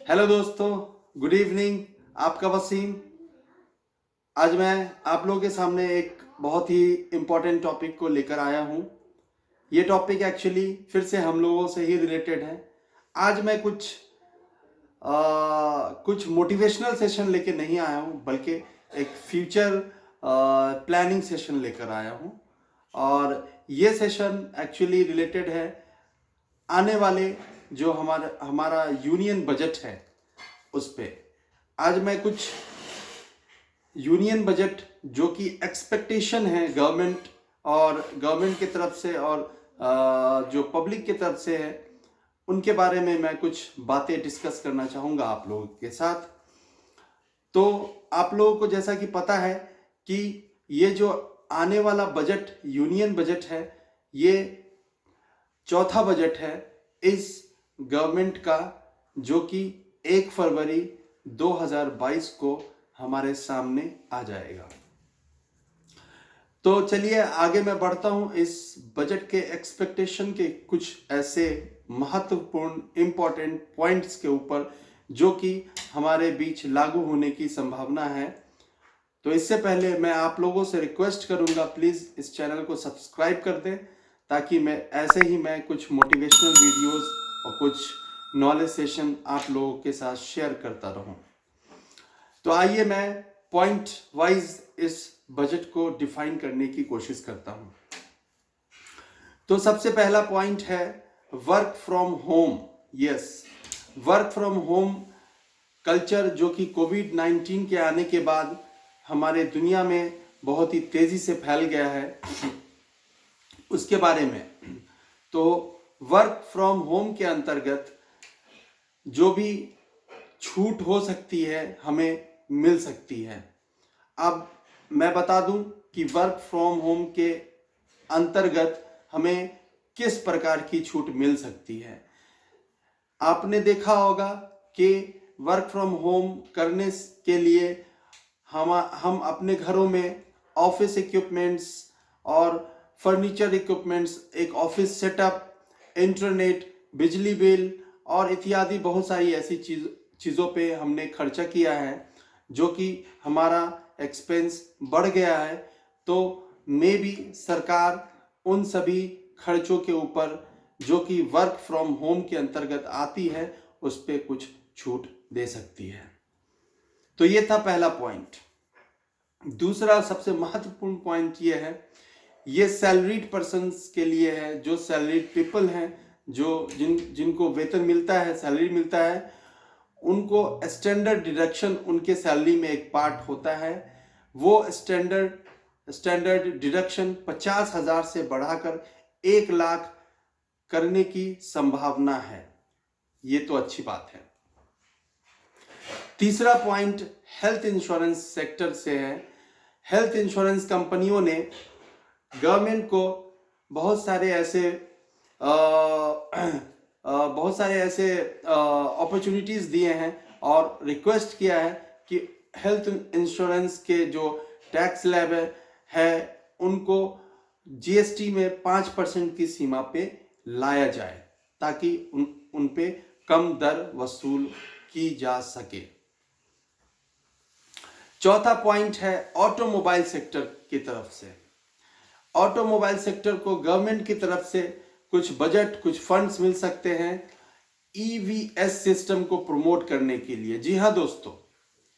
Hello दोस्तों, good evening. आपका वसीम। आज मैं आप लोगों के सामने एक बहुत ही इम्पोर्टेंट टॉपिक को लेकर आया हूँ। ये टॉपिक एक्चुअली फिर से हम लोगों से ही रिलेटेड है। आज मैं कुछ मोटिवेशनल सेशन लेके नहीं आया हूँ, बल्कि एक फ्यूचर प्लानिंग सेशन लेकर आया हूँ। और ये सेशन एक्चुअली रिलेटेड है आने वाले जो हमारा यूनियन बजट है उस पे। आज मैं कुछ यूनियन बजट जो कि एक्सपेक्टेशन है गवर्नमेंट की तरफ से और जो पब्लिक की तरफ से है, उनके बारे में मैं कुछ बातें डिस्कस करना चाहूँगा आप लोगों के साथ। तो आप लोगों को जैसा कि पता है कि ये जो आने वाला बजट यूनियन बजट है, ये चौथा बजट है इस गवर्नमेंट का, जो कि 1 फरवरी 2022 को हमारे सामने आ जाएगा। तो चलिए आगे मैं बढ़ता हूं इस बजट के एक्सपेक्टेशन के कुछ ऐसे महत्वपूर्ण इंपॉर्टेंट पॉइंट्स के ऊपर जो कि हमारे बीच लागू होने की संभावना है। तो इससे पहले मैं आप लोगों से रिक्वेस्ट करूंगा, प्लीज इस चैनल को सब्सक्राइब कर दें, ताकि मैं कुछ मोटिवेशनल वीडियोस और कुछ नॉलेज सेशन आप लोगों के साथ शेयर करता रहूं। तो आइए मैं पॉइंट वाइज इस बजट को डिफाइन करने की कोशिश करता हूं। तो सबसे पहला पॉइंट है work from home. Yes, work from home culture जो कि कोविड-19 के आने के बाद हमारे दुनिया में बहुत ही तेजी से फैल गया है, उसके बारे में। तो वर्क फ्रॉम होम के अंतर्गत जो भी छूट हो सकती है हमें मिल सकती है। अब मैं बता दूं कि वर्क फ्रॉम होम के अंतर्गत हमें किस प्रकार की छूट मिल सकती है। आपने देखा होगा कि वर्क फ्रॉम होम करने के लिए हम अपने घरों में ऑफिस इक्विपमेंट्स और फर्नीचर इक्विपमेंट्स, एक ऑफिस सेटअप, इंटरनेट, बिजली बिल और इत्यादि बहुत सारी ऐसी चीज़ों पे हमने खर्चा किया है, जो कि हमारा एक्सपेंस बढ़ गया है। तो मे बी सरकार उन सभी खर्चों के ऊपर जो कि वर्क फ्रॉम होम के अंतर्गत आती है, उस पर कुछ छूट दे सकती है। तो ये था पहला पॉइंट। दूसरा सबसे महत्वपूर्ण पॉइंट ये है, ये सैलरीड पर्सन्स के लिए है, जो सैलरीड पीपल हैं, जो जिनको वेतन मिलता है, सैलरी मिलता है, उनको स्टैंडर्ड डिडक्शन उनके सैलरी में एक पार्ट होता है। वो स्टैंडर्ड डिडक्शन 50,000 से बढ़ाकर 1 लाख करने की संभावना है। ये तो अच्छी बात है। तीसरा पॉइंट हेल्थ इंश्योरेंस सेक्टर से है। हेल्थ इंश्योरेंस कंपनियों ने गवर्नमेंट को बहुत सारे ऐसे अपॉर्चुनिटीज दिए हैं और रिक्वेस्ट किया है कि हेल्थ इंश्योरेंस के जो टैक्स स्लैब है उनको जीएसटी में 5% की सीमा पे लाया जाए, ताकि उन पे कम दर वसूल की जा सके। चौथा पॉइंट है ऑटोमोबाइल सेक्टर की तरफ से। ऑटोमोबाइल सेक्टर को गवर्नमेंट की तरफ से कुछ बजट, कुछ फंड्स मिल सकते हैं ईवीएस सिस्टम को प्रमोट करने के लिए। जी हाँ दोस्तों,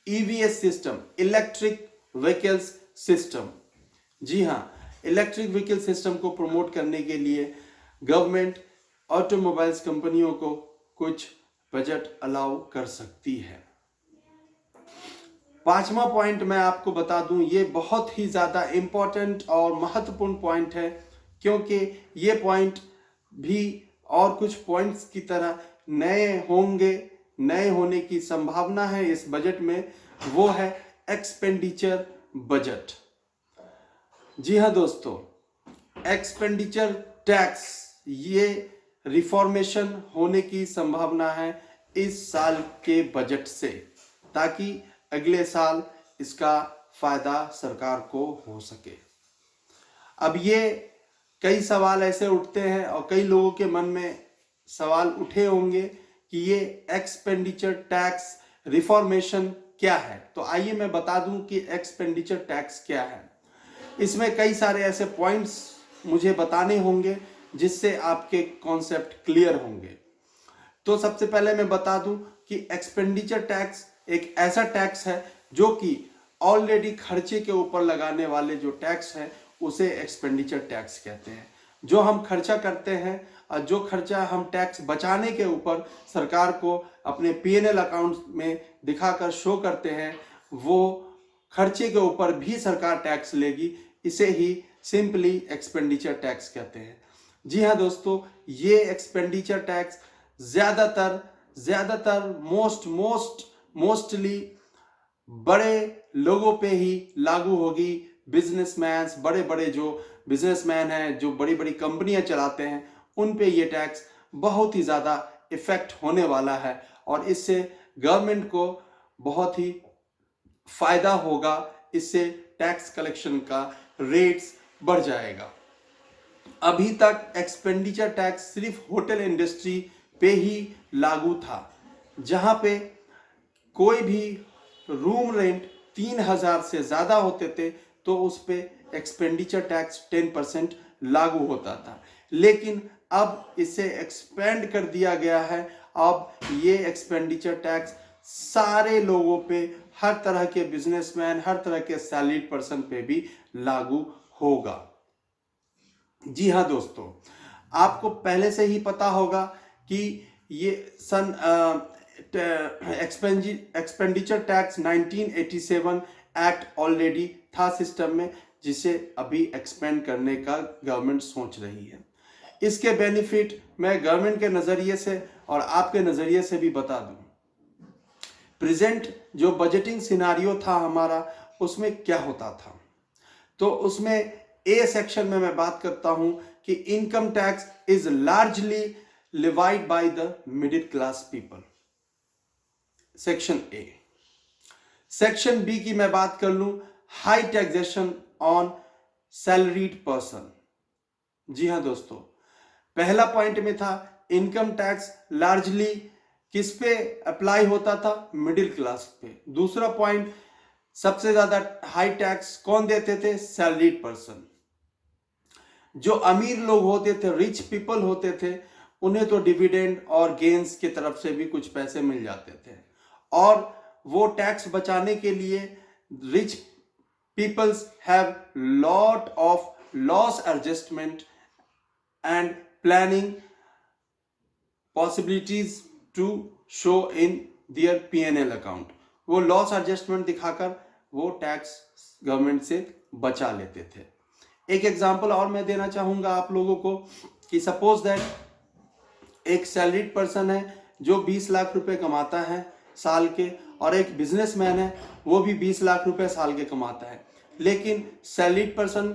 EVs system, electric vehicles system. जी हाँ, इलेक्ट्रिक व्हीकल सिस्टम को प्रमोट करने के लिए गवर्नमेंट ऑटोमोबाइल्स कंपनियों को कुछ बजट अलाउ कर सकती है। पांचवा पॉइंट मैं आपको बता दूं, ये बहुत ही ज्यादा इंपॉर्टेंट और महत्वपूर्ण पॉइंट है, क्योंकि ये पॉइंट भी और कुछ पॉइंट्स की तरह नए होने की संभावना है इस बजट में। वो है एक्सपेंडिचर बजट। जी हाँ दोस्तों, एक्सपेंडिचर टैक्स, ये रिफॉर्मेशन होने की संभावना है इस साल के बजट से, ताकि अगले साल इसका फायदा सरकार को हो सके। अब ये कई सवाल ऐसे उठते हैं और कई लोगों के मन में सवाल उठे होंगे कि ये एक्सपेंडिचर टैक्स रिफॉर्मेशन क्या है। तो आइए मैं बता दूं कि एक्सपेंडिचर टैक्स क्या है। इसमें कई सारे ऐसे पॉइंट्स मुझे बताने होंगे जिससे आपके कॉन्सेप्ट क्लियर होंगे। तो सबसे पहले मैं बता दूं कि एक्सपेंडिचर टैक्स एक ऐसा टैक्स है जो कि ऑलरेडी खर्चे के ऊपर लगाने वाले जो टैक्स है उसे एक्सपेंडिचर टैक्स कहते हैं। जो हम खर्चा करते हैं और जो खर्चा हम टैक्स बचाने के ऊपर सरकार को अपने पीएनएल अकाउंट में दिखाकर शो करते हैं, वो खर्चे के ऊपर भी सरकार टैक्स लेगी। इसे ही सिंपली एक्सपेंडिचर टैक्स कहते हैं। जी हाँ दोस्तों, ये एक्सपेंडिचर टैक्स ज्यादातर मोस्टली बड़े लोगों पे ही लागू होगी। बिजनेसमैन, बड़े बड़े जो बिजनेसमैन हैं, जो बड़ी बड़ी कंपनियां चलाते हैं, उन पे ये टैक्स बहुत ही ज़्यादा इफेक्ट होने वाला है और इससे गवर्नमेंट को बहुत ही फायदा होगा। इससे टैक्स कलेक्शन का रेट्स बढ़ जाएगा। अभी तक एक्सपेंडिचर टैक्स सिर्फ होटल इंडस्ट्री पे ही लागू था, जहां पे कोई भी रूम रेंट 3,000 से ज़्यादा होते थे तो उस पे एक्सपेंडिचर टैक्स 10% लागू होता था। लेकिन अब इसे एक्सपेंड कर दिया गया है। अब ये एक्सपेंडिचर टैक्स सारे लोगों पे, हर तरह के बिजनेसमैन, हर तरह के सैलरीड पर्सन पे भी लागू होगा। जी हाँ दोस्तों, आपको पहले से ही पता होगा कि ये एक्सपेंडिचर टैक्स 1987 एक्ट ऑलरेडी था सिस्टम में, जिसे अभी एक्सपेंड करने का गवर्नमेंट सोच रही है। इसके बेनिफिट मैं गवर्नमेंट के नज़रिए से और आपके नज़रिए से भी बता दूं। प्रेजेंट जो बजटिंग सिनारियो था हमारा, उसमें क्या होता था, तो उसमें ए सेक्शन में मैं बात करता हूं कि income tax is largely levied by the middle class people, section A. Section B की मैं बात कर लूं, high taxation on salaried person. जी हाँ दोस्तों, पहला पॉइंट में था इनकम टैक्स लार्जली किस पे अप्लाई होता था, मिडिल क्लास पे। दूसरा पॉइंट, सबसे ज्यादा हाई टैक्स कौन देते थे, सैलरीड पर्सन। जो अमीर लोग होते थे, रिच पीपल होते थे, उन्हें तो डिविडेंड और गेन्स की तरफ से भी कुछ पैसे मिल जाते थे और वो टैक्स बचाने के लिए rich peoples have lot of loss adjustment and planning possibilities to show in their PNL account. वो लॉस एडजस्टमेंट दिखाकर वो टैक्स गवर्नमेंट से बचा लेते थे। एक एग्जांपल और मैं देना चाहूंगा आप लोगों को कि सपोज दैट एक सैलरीड पर्सन है जो 20 लाख रुपए कमाता है साल के, और एक बिजनेसमैन है वो भी 20 लाख रुपए साल के कमाता है, लेकिन सैलरीड पर्सन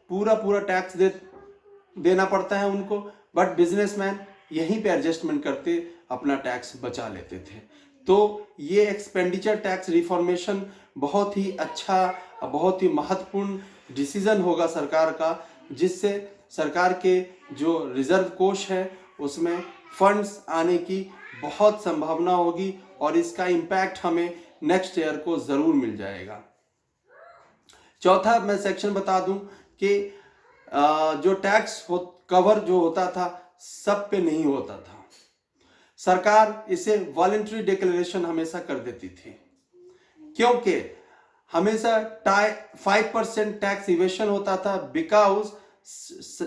पूरा टैक्स देना पड़ता है उनको, बट बिजनेसमैन यहीं पे एडजस्टमेंट करते अपना टैक्स बचा लेते थे। तो ये एक्सपेंडिचर टैक्स रिफॉर्मेशन बहुत ही अच्छा, बहुत ही महत्वपूर्ण डिसीजन होगा सरकार का, जिससे सरकार के जो रिजर्व कोष है उसमें फंड्स आने की बहुत संभावना होगी और इसका इम्पैक्ट हमें नेक्स्ट ईयर को जरूर मिल जाएगा। चौथा मैं सेक्शन बता दूं कि जो टैक्स कवर जो होता था सब पे नहीं होता था। सरकार इसे वॉलंटरी डिक्लेरेशन हमेशा कर देती थी, क्योंकि हमेशा 5% टैक्स इवेशन होता था, बिकॉज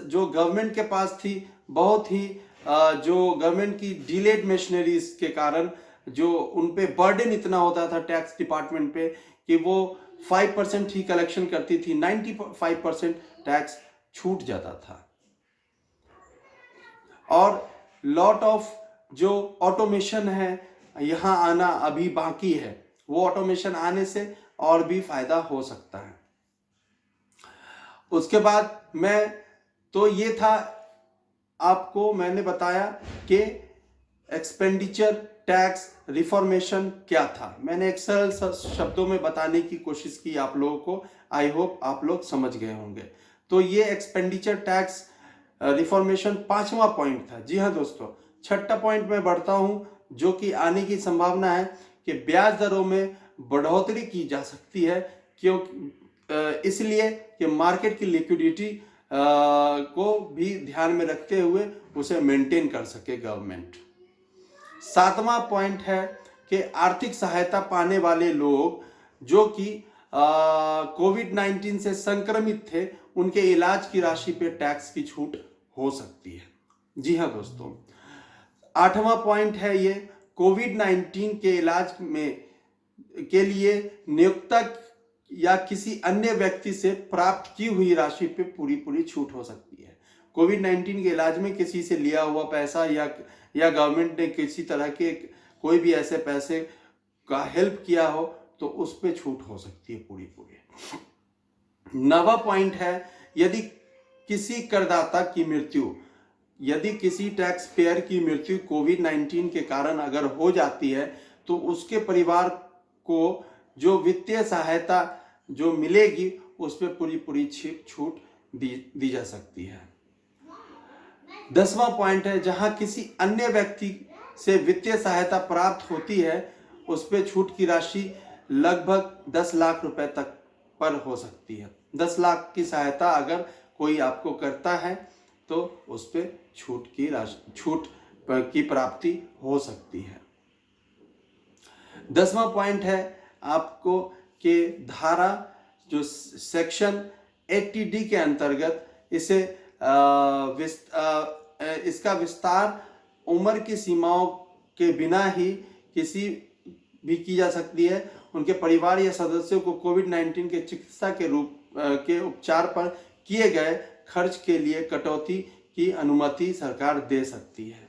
जो गवर्नमेंट के पास थी बहुत ही जो गवर्नमेंट की डिलेड मशीनरीज के कारण जो उन पे बर्डन इतना होता था टैक्स डिपार्टमेंट पे कि वो 5% ही कलेक्शन करती थी, 95% टैक्स छूट जाता था। और लॉट ऑफ जो ऑटोमेशन है यहाँ आना अभी बाकी है, वो ऑटोमेशन आने से और भी फायदा हो सकता है। उसके बाद ये था आपको मैंने बताया कि एक्सपेंडिचर टैक्स रिफॉर्मेशन क्या था। मैंने एक सरल शब्दों में बताने की कोशिश की आप लोगों को, आई होप आप लोग समझ गए होंगे। तो ये एक्सपेंडिचर टैक्स रिफॉर्मेशन 5वां पॉइंट था। जी हाँ दोस्तों, 6ठा पॉइंट में बढ़ता हूं जो कि आने की संभावना है कि ब्याज दरों में बढ़ोतरी की जा सकती है, क्योंकि इसलिए कि मार्केट की लिक्विडिटी को भी ध्यान में रखते हुए उसे मेंटेन कर सके गवर्नमेंट। 7वां पॉइंट है कि आर्थिक सहायता पाने वाले लोग जो कि कोविड-19 से संक्रमित थे, उनके इलाज की राशि पे टैक्स की छूट हो सकती है। जी हाँ दोस्तों, 8वां पॉइंट है ये, कोविड-19 के इलाज में के लिए नियोक्ता या किसी अन्य व्यक्ति से प्राप्त की हुई राशि पे पूरी छूट हो सकती है। कोविड-19 के इलाज में किसी से लिया हुआ पैसा या गवर्नमेंट ने किसी तरह के कोई भी ऐसे पैसे का हेल्प किया हो तो उस पे छूट हो सकती है पूरी। 9वां पॉइंट है, यदि किसी करदाता की मृत्यु, यदि किसी टैक्स पेयर की मृत्यु कोविड-19 के कारण अगर हो जाती है तो उसके परिवार को जो वित्तीय सहायता जो मिलेगी उस पर पूरी छूट दी जा सकती है। 10वां पॉइंट है, जहां किसी अन्य व्यक्ति से वित्तीय सहायता प्राप्त होती है उस पर छूट की राशि लगभग 10 लाख रुपए तक पर हो सकती है। 10 लाख की सहायता अगर कोई आपको करता है तो उस पर छूट की प्राप्ति हो सकती है। 10वां पॉइंट है आपको कि धारा जो सेक्शन 80D के अंतर्गत इसका विस्तार उम्र की सीमाओं के बिना ही किसी भी की जा सकती है। उनके परिवार या सदस्यों को कोविड-19 के चिकित्सा के के उपचार पर किए गए खर्च के लिए कटौती की अनुमति सरकार दे सकती है।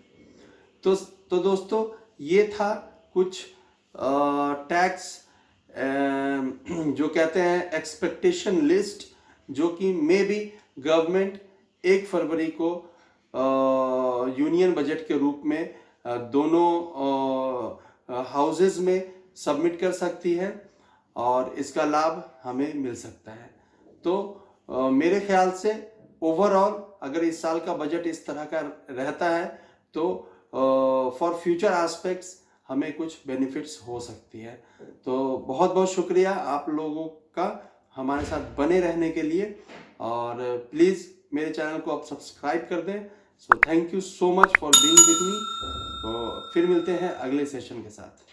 तो दोस्तों, ये था कुछ टैक्स जो कहते हैं एक्सपेक्टेशन लिस्ट, जो कि मे बी गवर्नमेंट 1 फरवरी को यूनियन बजट के रूप में दोनों हाउसेस में सबमिट कर सकती है और इसका लाभ हमें मिल सकता है। तो मेरे ख्याल से ओवरऑल अगर इस साल का बजट इस तरह का रहता है तो फॉर फ्यूचर एस्पेक्ट्स हमें कुछ बेनिफिट्स हो सकती है। तो बहुत बहुत शुक्रिया आप लोगों का हमारे साथ बने रहने के लिए, और प्लीज़ मेरे चैनल को आप सब्सक्राइब कर दें। So thank you so much for being with me. तो फिर मिलते हैं अगले सेशन के साथ।